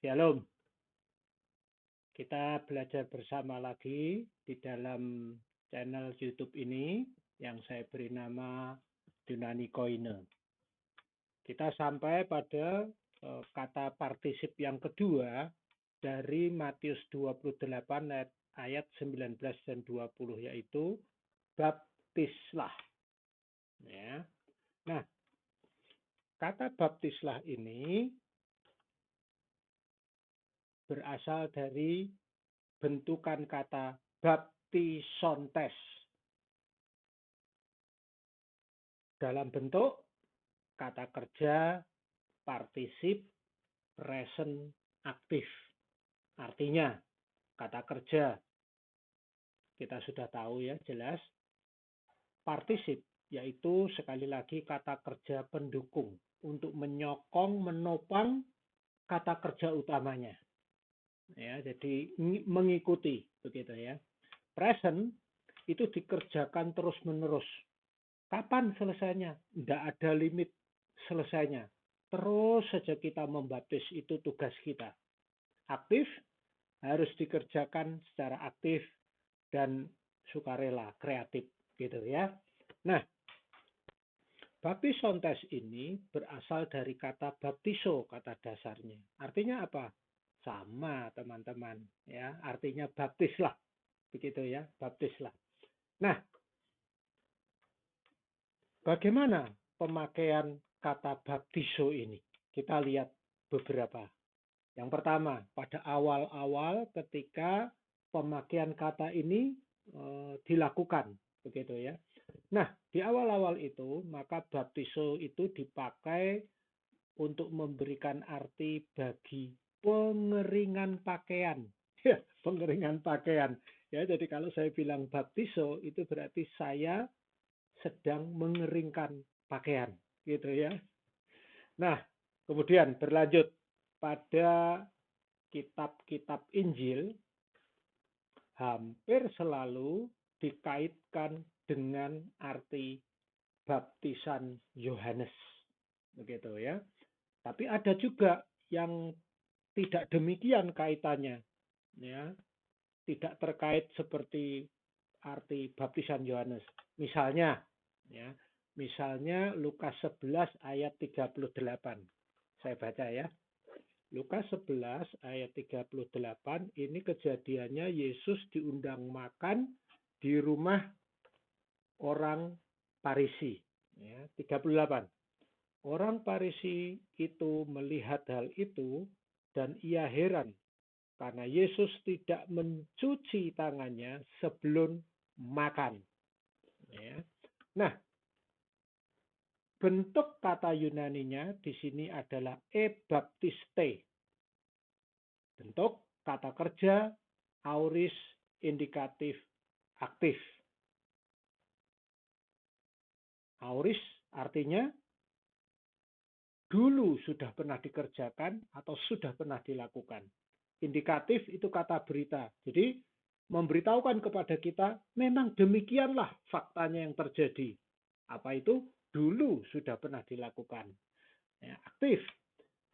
Shalom, kita belajar bersama lagi di dalam channel YouTube ini yang saya beri nama Yunani Koine. Kita sampai pada kata partisip yang kedua dari Matius 28 ayat 19 dan 20, yaitu baptislah. Ya. Nah, kata baptislah ini berasal dari bentukan kata baptisontes dalam bentuk kata kerja partisip present aktif. Artinya kata kerja kita sudah tahu ya, jelas. Partisip yaitu sekali lagi kata kerja pendukung untuk menyokong, menopang kata kerja utamanya. Ya, jadi mengikuti begitu ya. Present itu dikerjakan terus-menerus. Kapan selesainya? Tidak ada limit selesainya. Terus saja kita membaptis, itu tugas kita. Aktif, harus dikerjakan secara aktif dan sukarela, kreatif gitu ya. Nah, baptisontes ini berasal dari kata baptiso, kata dasarnya. Artinya apa? Sama teman-teman ya, artinya baptislah. Begitu ya, baptislah. Nah, bagaimana pemakaian kata baptiso ini? Kita lihat beberapa. Yang pertama, pada awal-awal ketika pemakaian kata ini dilakukan, begitu ya. Nah, di awal-awal itu, maka baptiso itu dipakai untuk memberikan arti bagi pengeringan pakaian. Ya, pengeringan pakaian. Ya, jadi kalau saya bilang baptiso, itu berarti saya sedang mengeringkan pakaian, gitu ya. Nah, kemudian berlanjut pada kitab-kitab Injil hampir selalu dikaitkan dengan arti baptisan Yohanes, begitu ya. Tapi ada juga yang tidak demikian kaitannya, ya, tidak terkait seperti arti baptisan Yohanes. Misalnya, ya, misalnya Lukas 11 ayat 38. Saya baca ya. Lukas 11 ayat 38, ini kejadiannya Yesus diundang makan di rumah orang Farisi. Ya, 38. Orang Farisi itu melihat hal itu dan ia heran karena Yesus tidak mencuci tangannya sebelum makan. Ya. Nah, bentuk kata Yunaninya di sini adalah ebaptiste. Bentuk kata kerja auris indikatif aktif. Auris artinya dulu sudah pernah dikerjakan atau sudah pernah dilakukan. Indikatif itu kata berita. Jadi memberitahukan kepada kita memang demikianlah faktanya yang terjadi. Apa itu? Dulu sudah pernah dilakukan. Ya, aktif.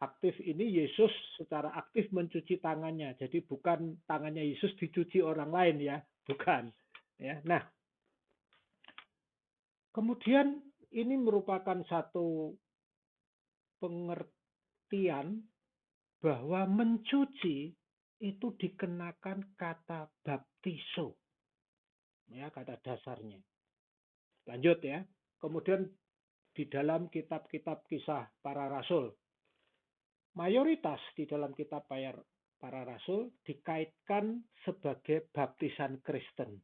Aktif ini Yesus secara aktif mencuci tangannya. Jadi bukan tangannya Yesus dicuci orang lain ya, bukan. Ya. Nah, kemudian ini merupakan satu pengertian bahwa mencuci itu dikenakan kata baptiso. Ya, kata dasarnya. Lanjut ya. Kemudian di dalam kitab-kitab kisah para rasul, mayoritas di dalam kitab para rasul dikaitkan sebagai baptisan Kristen.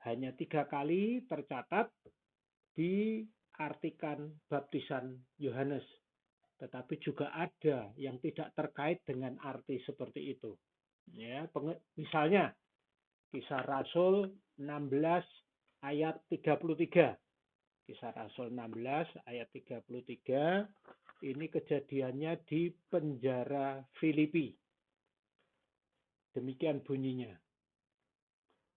Hanya 3 kali tercatat diartikan baptisan Yohanes. Tetapi juga ada yang tidak terkait dengan arti seperti itu. Ya, misalnya Kisah Rasul 16 ayat 33. Kisah Rasul 16 ayat 33, ini kejadiannya di penjara Filipi. Demikian bunyinya.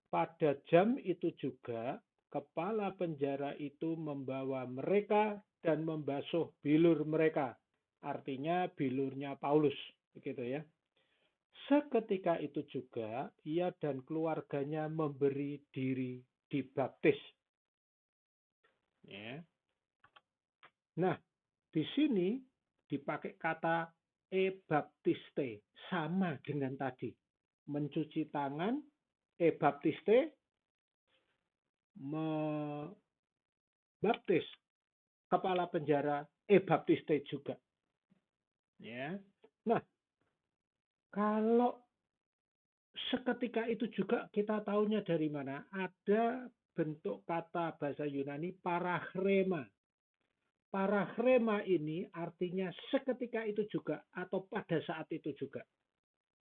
Pada jam itu juga, kepala penjara itu membawa mereka dan membasuh bilur mereka. Artinya bilurnya Paulus. begitu ya. Seketika itu juga ia dan keluarganya memberi diri dibaptis. Ya. Nah, di sini dipakai kata e-baptiste, sama dengan tadi. Mencuci tangan, e-baptiste, membaptis. Kepala penjara, e-baptiste juga. Ya. Nah, kalau seketika itu juga kita tahunya dari mana? Ada bentuk kata bahasa Yunani parachrema. Parachrema ini artinya seketika itu juga atau pada saat itu juga.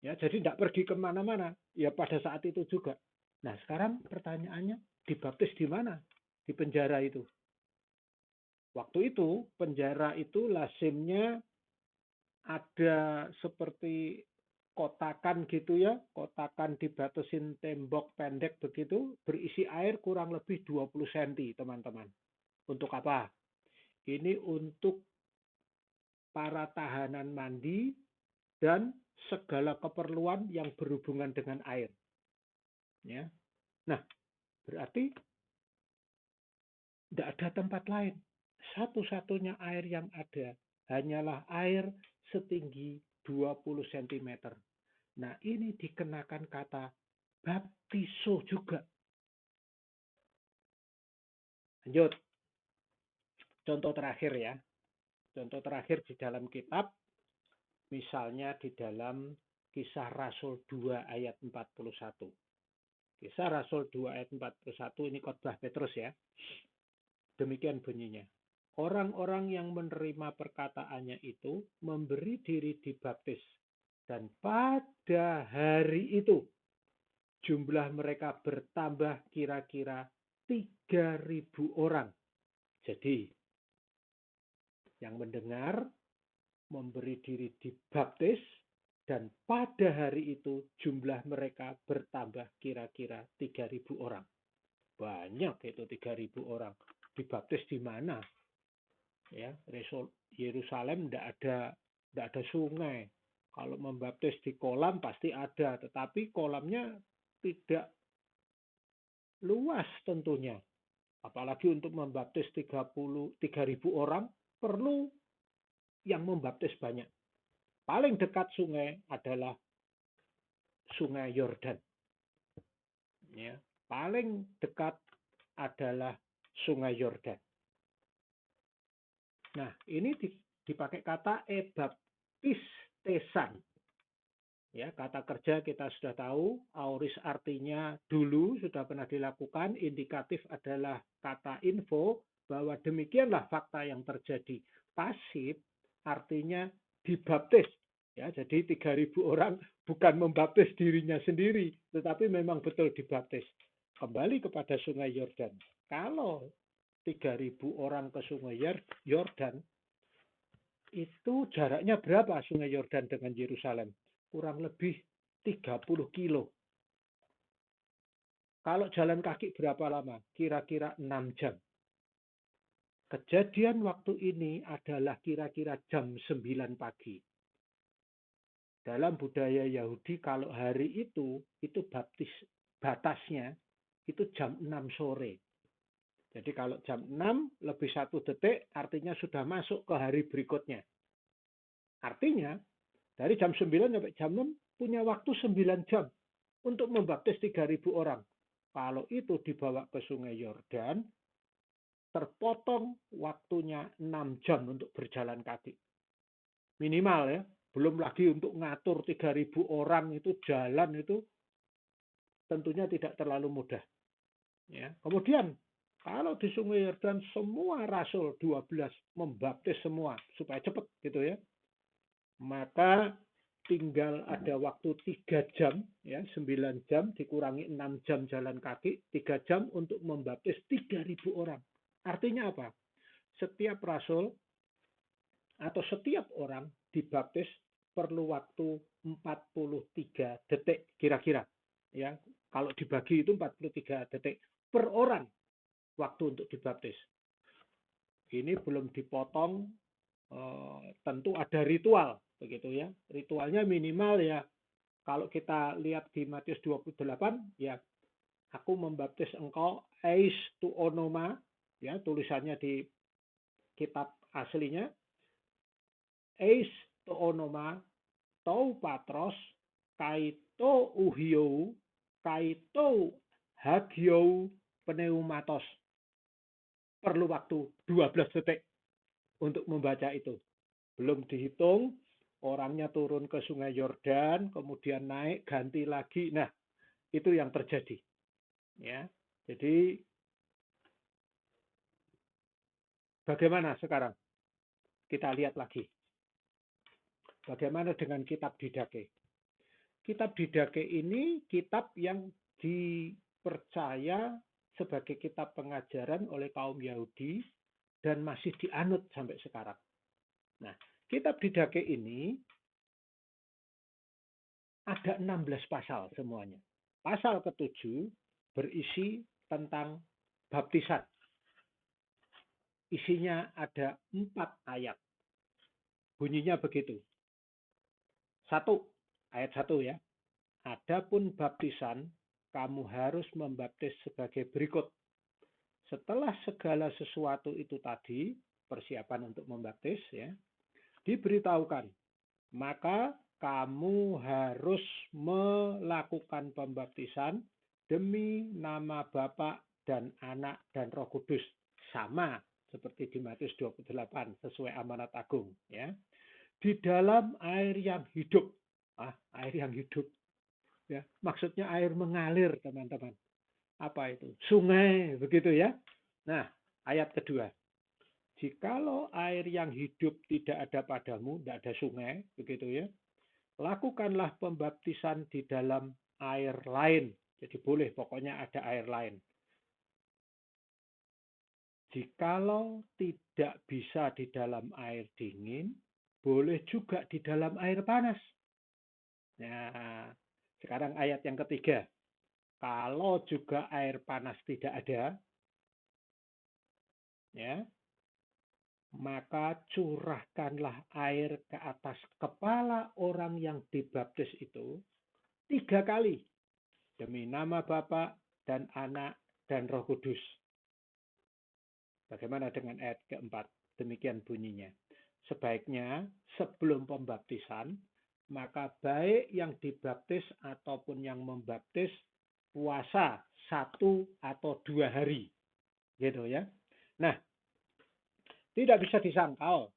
Ya, jadi tidak pergi kemana-mana, ya pada saat itu juga. Nah, sekarang pertanyaannya, dibaptis di mana? Di penjara itu. Waktu itu, penjara itu lazimnya ada seperti kotakan gitu ya, kotakan dibatasin tembok pendek begitu, berisi air kurang lebih 20 cm, teman-teman. Untuk apa? Ini untuk para tahanan mandi dan segala keperluan yang berhubungan dengan air. Ya. Nah, berarti tidak ada tempat lain. Satu-satunya air yang ada hanyalah air setinggi 20 cm. Nah, ini dikenakan kata baptiso juga. Lanjut. Contoh terakhir ya. Contoh terakhir di dalam kitab, misalnya di dalam Kisah Rasul 2 ayat 41. Kisah Rasul 2 ayat 41 ini khotbah Petrus ya. Demikian bunyinya. Orang-orang yang menerima perkataannya itu memberi diri dibaptis. Dan pada hari itu jumlah mereka bertambah kira-kira 3.000 orang. Jadi yang mendengar memberi diri dibaptis dan pada hari itu jumlah mereka bertambah kira-kira 3.000 orang. Banyak itu 3.000 orang. Dibaptis di mana? Ya, Yerusalem tidak ada sungai. Kalau membaptis di kolam pasti ada, tetapi kolamnya tidak luas tentunya. Apalagi untuk membaptis 3.000 orang perlu yang membaptis banyak. Paling dekat sungai adalah Sungai Yordan. Ya, paling dekat adalah Sungai Yordan. Nah, ini dipakai kata ebaptistesan. Ya, kata kerja kita sudah tahu, auris artinya dulu sudah pernah dilakukan, indikatif adalah kata info bahwa demikianlah fakta yang terjadi. Pasif artinya dibaptis. Ya, jadi 3.000 orang bukan membaptis dirinya sendiri, tetapi memang betul dibaptis. Kembali kepada Sungai Yordan. Kalau 3.000 orang ke Sungai Yordan, itu jaraknya berapa Sungai Yordan dengan Yerusalem? Kurang lebih 30 kilo. Kalau jalan kaki berapa lama? Kira-kira 6 jam. Kejadian waktu ini adalah kira-kira jam 9 pagi. Dalam budaya Yahudi, kalau hari itu batasnya itu jam 6 sore. Jadi kalau jam 6 lebih 1 detik, artinya sudah masuk ke hari berikutnya. Artinya, dari jam 9 sampai jam 6 punya waktu 9 jam untuk membaptis 3.000 orang. Kalau itu dibawa ke Sungai Yordan, terpotong waktunya 6 jam untuk berjalan kaki. Minimal ya. Belum lagi untuk ngatur 3.000 orang itu jalan itu tentunya tidak terlalu mudah. Ya. Kemudian kalau di Sungai Yordan semua rasul 12 membaptis semua supaya cepat gitu ya. Maka tinggal ada waktu 3 jam ya, 9 jam dikurangi 6 jam jalan kaki, 3 jam untuk membaptis 3.000 orang. Artinya apa? Setiap rasul atau setiap orang dibaptis perlu waktu 43 detik kira-kira. Ya, kalau dibagi itu 43 detik per orang waktu untuk dibaptis. Ini belum dipotong tentu ada ritual begitu ya. Ritualnya minimal ya kalau kita lihat di Matius 28 ya, aku membaptis engkau eis tu onoma, ya tulisannya di kitab aslinya eis tu onoma tou patros kaito uhio kaito hagio pneumatos. Perlu waktu 12 detik untuk membaca itu. Belum dihitung, orangnya turun ke Sungai Yordan, kemudian naik, ganti lagi. Nah, itu yang terjadi. Ya, jadi bagaimana sekarang? Kita lihat lagi. Bagaimana dengan kitab Didake? Kitab Didake ini kitab yang dipercaya sebagai kitab pengajaran oleh kaum Yahudi dan masih dianut sampai sekarang. Nah, kitab Didake ini ada 16 pasal semuanya. Pasal ke-7 berisi tentang baptisan. Isinya ada 4 ayat. Bunyinya begitu. 1, ayat 1 ya. Adapun baptisan, kamu harus membaptis sebagai berikut. Setelah segala sesuatu itu tadi, persiapan untuk membaptis ya, diberitahukan, maka kamu harus melakukan pembaptisan demi nama Bapa dan Anak dan Roh Kudus. Sama seperti di Matius 28 sesuai amanat agung ya. Di dalam air yang hidup. Air yang hidup. Ya, maksudnya air mengalir, teman-teman. Apa itu? Sungai, begitu ya. Nah, ayat kedua. Jikalau air yang hidup tidak ada padamu, tidak ada sungai, begitu ya, lakukanlah pembaptisan di dalam air lain. Jadi boleh, pokoknya ada air lain. Jikalau tidak bisa di dalam air dingin, boleh juga di dalam air panas. Nah, sekarang ayat yang ketiga. Kalau juga air panas tidak ada, ya, maka curahkanlah air ke atas kepala orang yang dibaptis itu 3 kali demi nama Bapa dan Anak dan Roh Kudus. Bagaimana dengan ayat keempat? Demikian bunyinya. Sebaiknya sebelum pembaptisan, maka baik yang dibaptis ataupun yang membaptis puasa 1 atau 2 hari. Gitu ya. Nah, tidak bisa disangkal,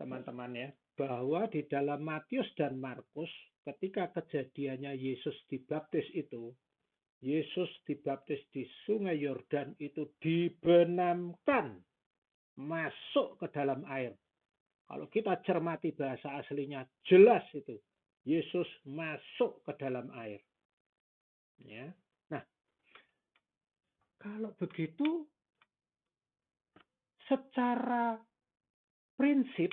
teman-teman ya, bahwa di dalam Matius dan Markus, ketika kejadiannya Yesus dibaptis itu, Yesus dibaptis di Sungai Yordan itu dibenamkan masuk ke dalam air. Kalau kita cermati bahasa aslinya, jelas itu. Yesus masuk ke dalam air. Ya. Nah, kalau begitu, secara prinsip,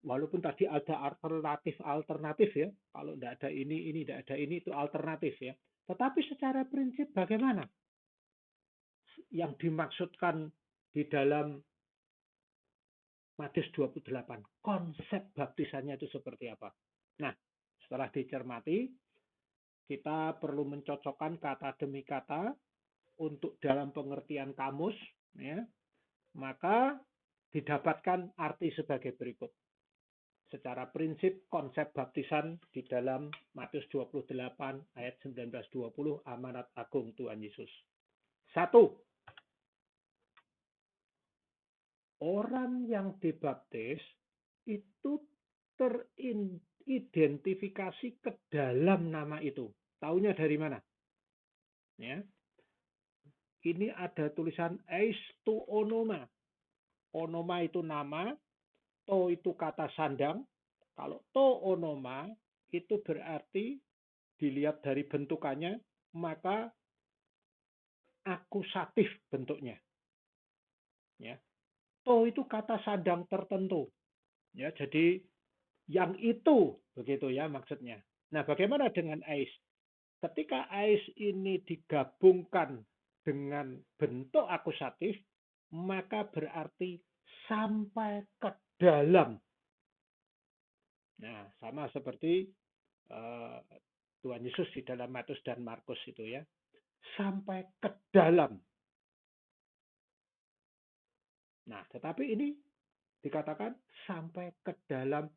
walaupun tadi ada alternatif ya, kalau tidak ada ini tidak ada ini, itu alternatif ya. Tetapi secara prinsip bagaimana? Yang dimaksudkan di dalam Matius 28, konsep baptisannya itu seperti apa? Nah, setelah dicermati, kita perlu mencocokkan kata demi kata untuk dalam pengertian kamus, ya, maka didapatkan arti sebagai berikut. Secara prinsip konsep baptisan di dalam Matius 28 ayat 19-20 amanat agung Tuhan Yesus. 1. Orang yang dibaptis itu teridentifikasi ke dalam nama itu. Taunya dari mana? Ya. Ini ada tulisan eis tu onoma. Onoma itu nama, to itu kata sandang. Kalau to onoma itu berarti dilihat dari bentukannya, maka akusatif bentuknya. Ya. To itu kata sandang tertentu. Ya, jadi yang itu begitu ya maksudnya. Nah, bagaimana dengan ais? Ketika ais ini digabungkan dengan bentuk akusatif, maka berarti sampai ke dalam. Nah, sama seperti Tuhan Yesus di dalam Matius dan Markus itu ya. Sampai ke dalam. Nah, tetapi ini dikatakan sampai ke dalam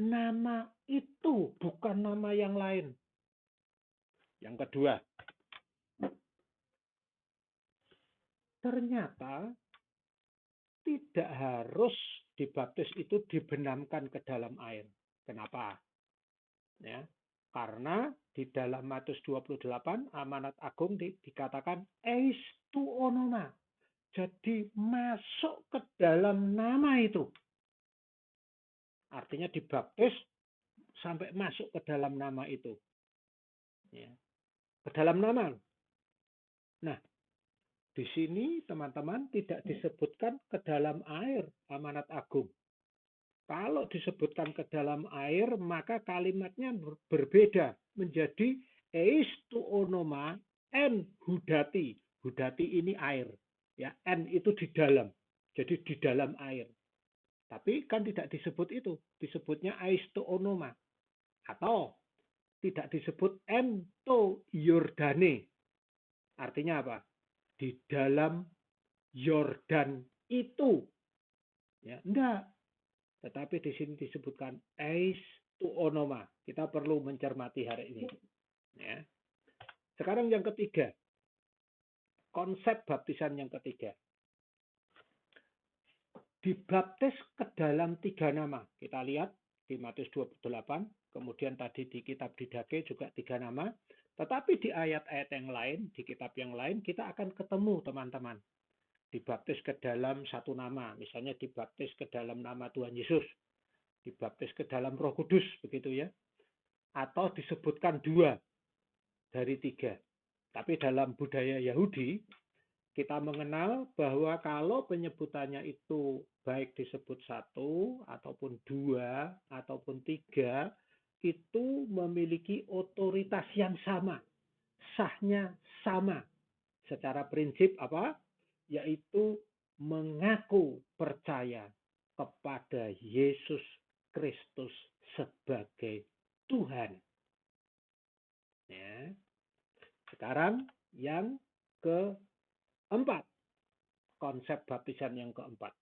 nama itu, bukan nama yang lain. Yang kedua, ternyata tidak harus dibaptis itu dibenamkan ke dalam air. Kenapa? Ya, karena di dalam Matius 28 amanat agung dikatakan eis tu onoma. Jadi masuk ke dalam nama itu. Artinya dibaptis sampai masuk ke dalam nama itu. Ya, ke dalam nama. Nah, di sini teman-teman tidak disebutkan ke dalam air amanat agung. Kalau disebutkan ke dalam air, maka kalimatnya berbeda menjadi eis tu onoma en hudati. Hudati ini air. Ya, en itu di dalam. Jadi di dalam air. Tapi kan tidak disebut itu. Disebutnya eis tu onoma. Atau tidak disebut en to Yordane. Artinya apa? Di dalam Yordan itu. Ya, enggak. Tetapi di sini disebutkan eis tu onoma. Kita perlu mencermati hari ini. Ya. Sekarang yang ketiga. Konsep baptisan yang ketiga. Dibaptis ke dalam 3 nama. Kita lihat di Matius 28. Kemudian tadi di kitab Didake juga 3 nama. Tetapi di ayat-ayat yang lain, di kitab yang lain, kita akan ketemu teman-teman. Dibaptis ke dalam 1 nama. Misalnya dibaptis ke dalam nama Tuhan Yesus. Dibaptis ke dalam Roh Kudus, begitu ya. Atau disebutkan 2 dari 3. Tapi dalam budaya Yahudi, kita mengenal bahwa kalau penyebutannya itu baik disebut 1, ataupun 2, ataupun 3, itu memiliki otoritas yang sama. Sahnya sama. Secara prinsip apa? Yaitu mengaku percaya kepada Yesus Kristus sebagai Tuhan. Ya. Sekarang yang keempat. Konsep baptisan yang keempat.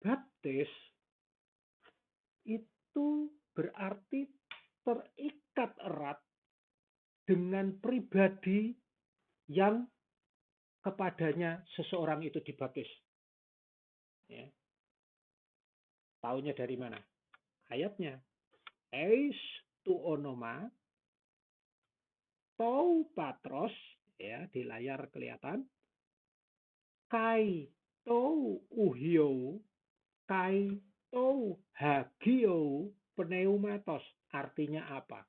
Baptis itu berarti terikat erat dengan pribadi yang kepadanya seseorang itu dibaptis. Ya. Taunya dari mana? Ayatnya. Eis tu onoma, tou patros, ya di layar kelihatan. Kai tou uhio, kai tou hagio pneumatos. Artinya apa?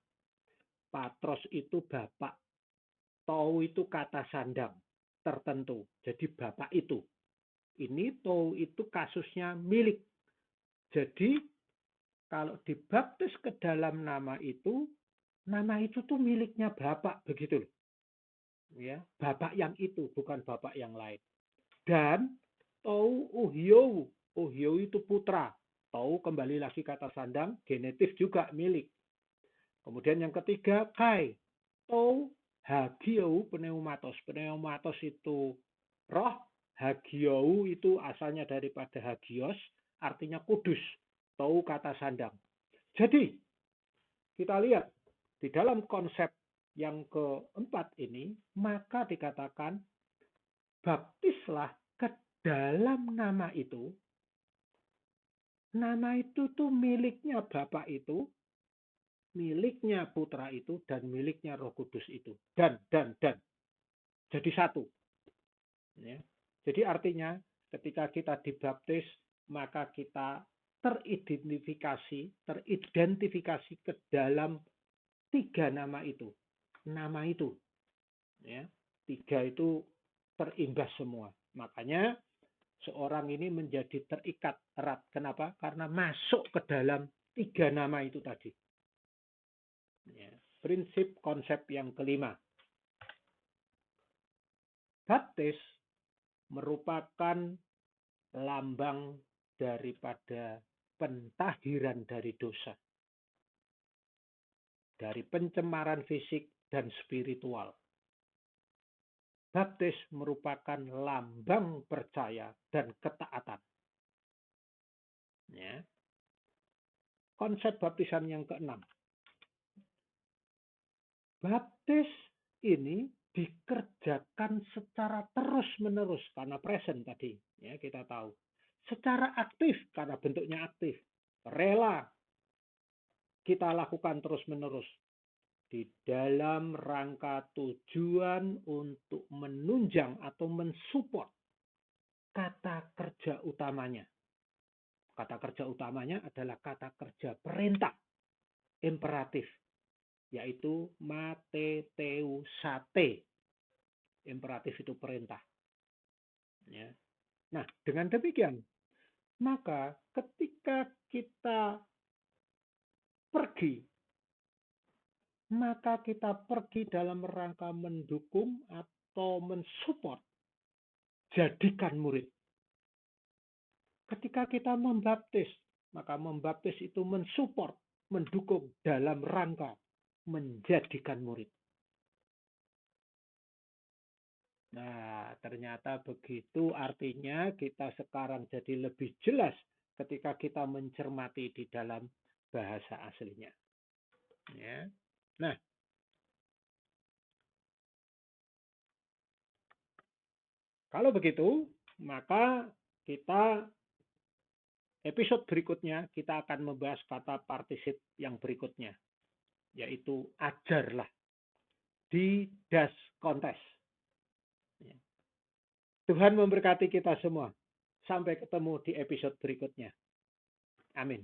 Patros itu bapak. Tou itu kata sandang tertentu. Jadi bapak itu. Ini tou itu kasusnya milik. Jadi kalau dibaptis ke dalam nama itu tuh miliknya bapak, begitu loh. Ya, bapak yang itu, bukan bapak yang lain. Dan tou uhio, uhio itu putra. Tou kembali lagi kata sandang, genetif juga milik. Kemudian yang ketiga, kai. Tou hagio pneumatos. Pneumatos itu roh, hagio itu asalnya daripada hagios, artinya kudus. Tou kata sandang. Jadi, kita lihat di dalam konsep yang keempat ini, maka dikatakan baptislah ke dalam nama itu. Nama itu tuh miliknya Bapak itu, miliknya Putra itu, dan miliknya Roh Kudus itu. Dan. Jadi satu. Ya. Jadi artinya ketika kita dibaptis, maka kita teridentifikasi ke dalam 3 nama itu. Nama itu. Ya. 3 itu terimbas semua. Makanya seorang ini menjadi terikat erat. Kenapa? Karena masuk ke dalam 3 nama itu tadi. Ya. Prinsip konsep yang kelima. Baptis merupakan lambang daripada pentahiran dari dosa, dari pencemaran fisik dan spiritual. Baptis merupakan lambang percaya dan ketaatan. Ya. Konsep baptisan yang keenam. Baptis ini dikerjakan secara terus-menerus karena present tadi, ya kita tahu. Secara aktif karena bentuknya aktif, rela kita lakukan terus-menerus di dalam rangka tujuan untuk menunjang atau mensupport kata kerja utamanya. Kata kerja utamanya adalah kata kerja perintah, imperatif, yaitu mateteusate. Imperatif itu perintah. Ya. Nah, dengan demikian, maka ketika kita pergi, maka kita pergi dalam rangka mendukung atau mensupport, jadikan murid. Ketika kita membaptis, maka membaptis itu mensupport, mendukung dalam rangka menjadikan murid. Nah, ternyata begitu artinya kita sekarang jadi lebih jelas ketika kita mencermati di dalam bahasa aslinya. Ya. Nah, kalau begitu, maka kita episode berikutnya kita akan membahas kata partisip yang berikutnya, yaitu ajarlah di das kontes. Ya. Tuhan memberkati kita semua. Sampai ketemu di episode berikutnya. Amin.